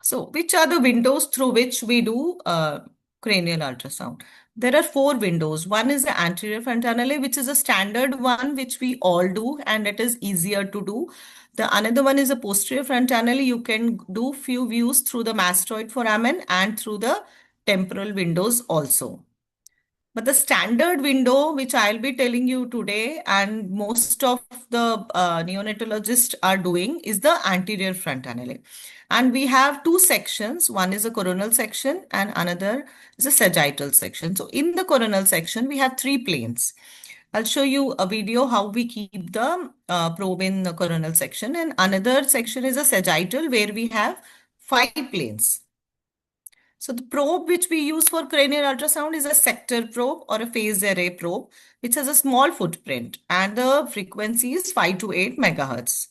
So, which are the windows through which we do cranial ultrasound? There are four windows. One is the anterior frontale, which is a standard one which we all do, and it is easier to do. The another one is a posterior frontale. You can do few views through the mastoid foramen and through the temporal windows also. But the standard window, which I'll be telling you today, and most of the neonatologists are doing, is the anterior frontannulae. And we have two sections. One is a coronal section and another is a sagittal section. So in the coronal section, we have three planes. I'll show you a video how we keep the probe in the coronal section. And another section is a sagittal where we have five planes. So the probe which we use for cranial ultrasound is a sector probe or a phase array probe, which has a small footprint and the frequency is 5 to 8 megahertz.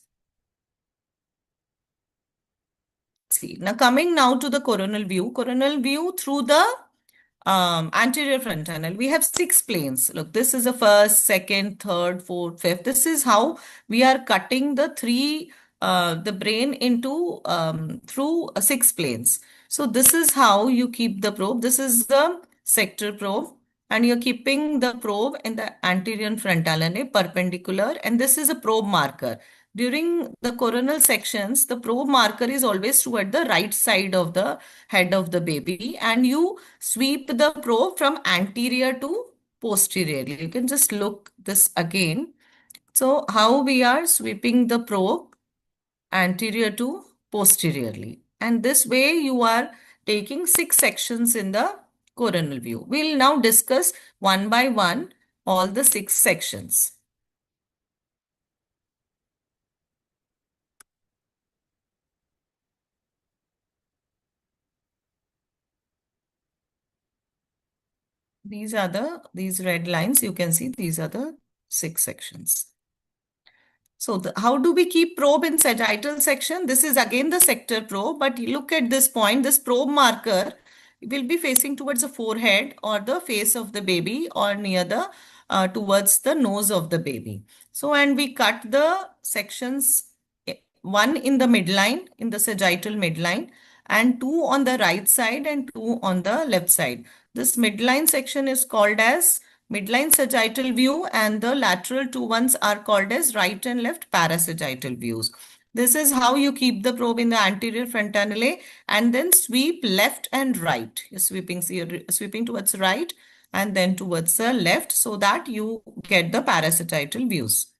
See, now coming now to the coronal view through the anterior frontannule. We have six planes. Look, this is the first, second, third, fourth, fifth. This is how we are cutting the brain into through six planes. So this is how you keep the probe. This is the sector probe, and you're keeping the probe in the anterior frontannule perpendicular, and this is a probe marker. During the coronal sections, the probe marker is always toward the right side of the head of the baby, and you sweep the probe from anterior to posteriorly. You can just look this again. So how we are sweeping the probe anterior to posteriorly. And this way you are taking six sections in the coronal view. We'll now discuss one by one all the six sections. These red lines, you can see these are the six sections. So how do we keep probe in sagittal section? This is again the sector probe, but look at this point, this probe marker will be facing towards the forehead or the face of the baby or near the towards the nose of the baby. So, and we cut the sections, one in the midline, in the sagittal midline, and two on the right side and two on the left side. This midline section is called as midline sagittal view, and the lateral two ones are called as right and left parasagittal views. This is how you keep the probe in the anterior frontannulae and then sweep left and right. You're sweeping, so you're sweeping towards right and then towards the left so that you get the parasagittal views.